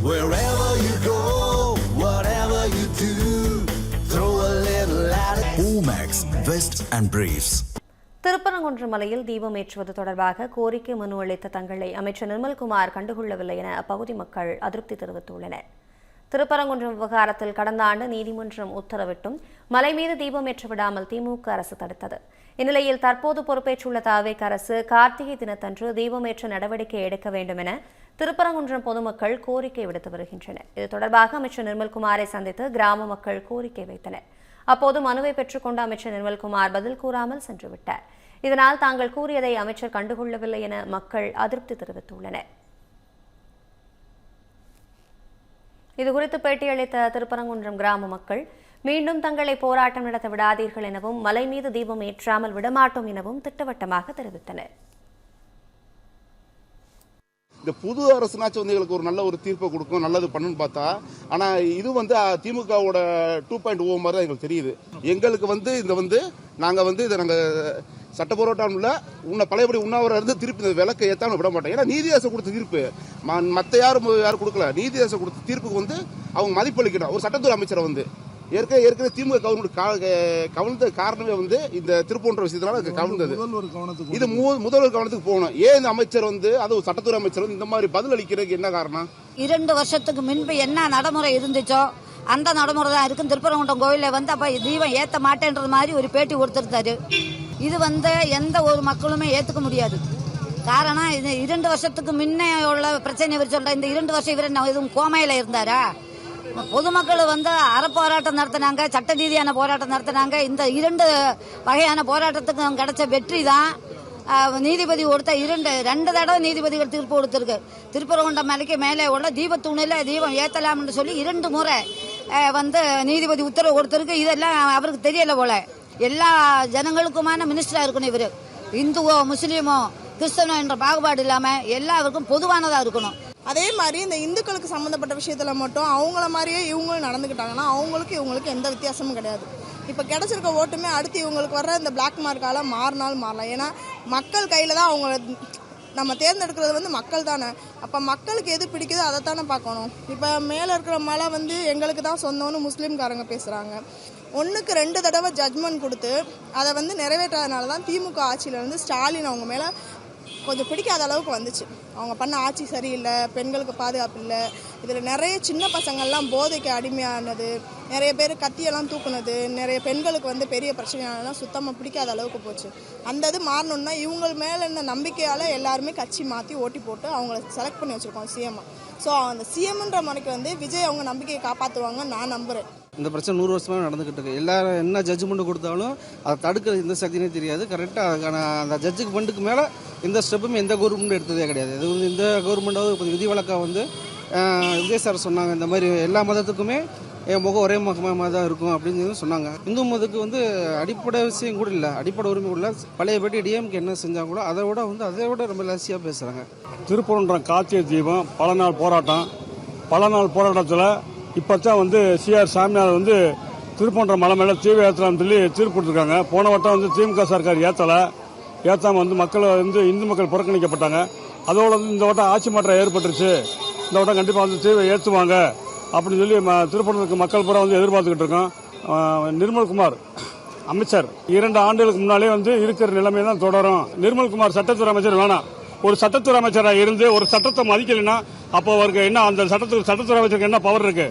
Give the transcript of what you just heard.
Wherever you go, whatever you do, throw a little at it. Omax, Vest and Briefs. Thiruparankundram மலையில் தீபம் ஏற்றுவது தொடர்பாக கோரிக்கை மனு அளித்த தங்களை அமைச்சர் நிர்மல்குமார் கண்டுகொள்ளவில்லை என அப்பகுதி மக்கள் அதிருப்தி தெரிவித்துள்ளனர். திருப்பரங்குன்றம் விவகாரத்தில் கடந்த ஆண்டு நீதிமன்றம் உத்தரவிட்டும் மலை மீது தீபம் ஏற்ற விடாமல் திமுக அரசு தடுத்தது. இந்நிலையில் தற்போது பொறுப்பேற்றுள்ள தாவேக அரசு கார்த்திகை தினத்தன்று தீபமேற்ற நடவடிக்கை எடுக்க வேண்டும் என திருப்பரங்குன்றம் பொதுமக்கள் கோரிக்கை விடுத்து வருகின்றனர். இது தொடர்பாக அமைச்சர் நிர்மல்குமாரை சந்தித்து கிராம மக்கள் கோரிக்கை வைத்தனர். அப்போது மனுவை பெற்றுக்கொண்ட அமைச்சர் நிர்மல்குமார் பதில் கூறாமல் சென்றுவிட்டார். இதனால் தாங்கள் கூறியதை அமைச்சர் கண்டுகொள்ளவில்லை என மக்கள் அதிருப்தி தெரிவித்துள்ளனர். இதுகுறித்து பேட்டியளித்த திருப்பரங்குன்றம் கிராம மக்கள் மீண்டும் தங்களை போராட்டம் நடத்த விடாதீர்கள் எனவும் மலை மீது தீபம் ஏற்றாமல் விடமாட்டோம் எனவும் திட்டவட்டமாக தெரிவித்தனர். இந்த புது அரசுனாச்சும் வந்து எங்களுக்கு ஒரு நல்ல ஒரு தீர்ப்பை கொடுக்கும், நல்லது பண்ணுன்னு பார்த்தா, ஆனால் இது வந்து திமுகவோட 2.0 மாதிரி தான் எங்களுக்கு தெரியுது. எங்களுக்கு நாங்கள் இதை நாங்கள் சட்ட போராட்டம்ல பழையபடி உண்ணாவிரம் இருந்து திருப்பி இந்த விளக்கை ஏற்றாம விட மாட்டோம். ஏன்னா நீதியரசு கொடுத்த தீர்ப்பு மற்ற யாரும் கொடுக்கல. நீதியரசு கொடுத்த தீர்ப்புக்கு அவங்க மதிப்பளிக்கணும். ஒரு சட்டத்துறை அமைச்சரை ஏற்கனவே திமுக கவனித்த காரணமே இந்த திருப்பூன்ற விஷயத்தினால கவனித்தது. இது முதல்வர் கவனத்துக்கு போகணும். ஏன் இந்த அமைச்சர் அது சட்டத்துறை அமைச்சர் இந்த மாதிரி பதில் அளிக்கிறதுக்கு என்ன காரணம்? 2 வருஷத்துக்கு முன்பு என்ன நடைமுறை இருந்துச்சோ அந்த நடைமுறை தான் இருக்கு. திருப்பரங்குன்றம் கோவில அப்ப தீபம் ஏத்த மாட்டேன்றது மாதிரி ஒரு பேட்டி கொடுத்திருந்தாரு. இது எந்த ஒரு மக்களுமே ஏத்துக்க முடியாது. காரணம் இது 2 வருஷத்துக்கு முன்னே உள்ள பிரச்சனை இவர் சொல்ற. இந்த 2 வருஷம் இவர் எதுவும் கோமையில இருந்தாரா? பொதுமக்கள் அறப்போராட்டம் நடத்தினாங்க, சட்ட ரீதியான போராட்டம் நடத்தினாங்க. இந்த 2 வகையான போராட்டத்துக்கு கிடைச்ச வெற்றி தான் நீதிபதி கொடுத்த 2 தடவை நீதிபதிகள் தீர்ப்பு கொடுத்திருக்கு. திருப்பரங்குன்றம் மலைக்கு மேலே உள்ள தீபத்தூணில தீபம் ஏத்தலாம்னு சொல்லி 2 முறை நீதிபதி உத்தரவு கொடுத்திருக்கு. இதெல்லாம் அவருக்கு தெரியல போல. எல்லா ஜனங்களுக்குமான மினிஸ்டரா இருக்கணும் இவரு. இந்துவோ முஸ்லீமோ கிறிஸ்தவனோ என்ற பாகுபாடு இல்லாம எல்லாருக்கும் பொதுவானதா இருக்கணும். அதே மாதிரி இந்த இந்துக்களுக்கு சம்மந்தப்பட்ட விஷயத்துல மட்டும் அவங்கள மாதிரியே இவங்களும் நடந்துக்கிட்டாங்கன்னா இவங்களுக்கு எந்த வித்தியாசமும் கிடையாது. இப்போ கிடைச்சிருக்க ஓட்டுமே அடுத்து இவங்களுக்கு வர்ற இந்த பிளாக் மார்க்கால மாறினாலும் மாறலாம். ஏன்னா மக்கள் கையில தான் அவங்கள நம்ம தேர்ந்தெடுக்கிறது மக்கள் தானே. அப்போ மக்களுக்கு எது பிடிக்குதோ அதை தானே பார்க்கணும். இப்போ மேலே இருக்கிற மலை எங்களுக்கு தான் சொந்தம்னு முஸ்லீம்காரங்க பேசுகிறாங்க. 1க்கு 2 தடவை ஜட்மெண்ட் கொடுத்து அதை நிறைவேற்றாதனால தான் திமுக ஆட்சியிலேருந்து ஸ்டாலின் அவங்க மேலே கொஞ்சம் பிடிக்காத அளவுக்கு வந்துச்சு. அவங்க பண்ண ஆட்சி சரியில்லை, பெண்களுக்கு பாதுகாப்பு இல்லை. இதில் நிறைய சின்ன பசங்கள்லாம் போதைக்கு அடிமையானது, நிறைய பேர் கத்தியெல்லாம் தூக்குனது, நிறைய பெண்களுக்கு பெரிய பிரச்சனையானலாம் சுத்தமாக பிடிக்காத அளவுக்கு போச்சு. அந்த இது மாறணும்னா இவங்க மேலே இருந்த நம்பிக்கையால் எல்லாருமே கட்சி மாற்றி ஓட்டி போட்டு அவங்கள செலக்ட் பண்ணி வச்சுருக்கோம் சிஎம்மா. ஸோ அந்த சிஎம்ன்ற முறைக்கு விஜய் அவங்க நம்பிக்கையை காப்பாற்றுவாங்கன்னு நான் நம்புகிறேன். இந்த பிரச்சனை 100 வருஷமாக நடந்துகிட்டு இருக்கு. எல்லாரும் என்ன ஜட்ஜ்மெண்ட் கொடுத்தாலும் அதை தடுக்கிற எந்த சக்தினே தெரியாது. கரெக்டாக அதுக்கான அந்த ஜட்ஜுக்கு மேலே எந்த ஸ்டெப்புமே எந்த கவர்மெண்ட் எடுத்ததே கிடையாது. இது இந்த கவர்மெண்ட்டாவது கொஞ்சம் விதிவிலக்காக விஜய் சார் சொன்னாங்க. இந்த மாதிரி எல்லா மதத்துக்குமே என் முகம் ஒரே முகமாக தான் இருக்கும் அப்படின்னு சொன்னாங்க. இந்து மதத்துக்கு அடிப்படை விஷயம் கூட இல்லை, அடிப்படை உரிமை உள்ள பழையபடி டிஎம்கே என்ன செஞ்சாங்க கூட அதை விட ரொம்ப லாசியாக பேசுகிறாங்க. திருப்பரங்குன்றம் கார்த்திகை தீபம் பல நாள் போராட்டத்தில் இப்போ தான் சிஆர் சாமியார் திருப்பரங்குன்றம் மலை மேலே தீபம் ஏற்றலாம்னு சொல்லி தீர்ப்பு கொடுத்துருக்காங்க. போன வட்டம் திமுக சர்க்கார் ஏற்றாம மக்கள் இந்து மக்கள் புறக்கணிக்கப்பட்டாங்க. அதோட இந்த வட்டம் ஆட்சி மாற்றம் ஏற்பட்டுருச்சு. இந்த வட்டம் கண்டிப்பாக தீபம் ஏற்றுவாங்க அப்படின்னு சொல்லி திருப்பரங்குன்றத்துக்கு மக்கள் பூரா எதிர்பார்த்துக்கிட்டு இருக்கோம். நிர்மல்குமார் அமைச்சர் 2 ஆண்டுகளுக்கு முன்னாலே இருக்கிற நிலைமை தான் தொடரும். நிர்மல்குமார் சட்டத்துறை அமைச்சர் வேணாம். ஒரு சட்டத்துறை அமைச்சராக இருந்து ஒரு சட்டத்தை மதிக்கலைன்னா அப்போ அவருக்கு என்ன, அந்த சட்டத்துறை அமைச்சருக்கு என்ன பவர் இருக்கு?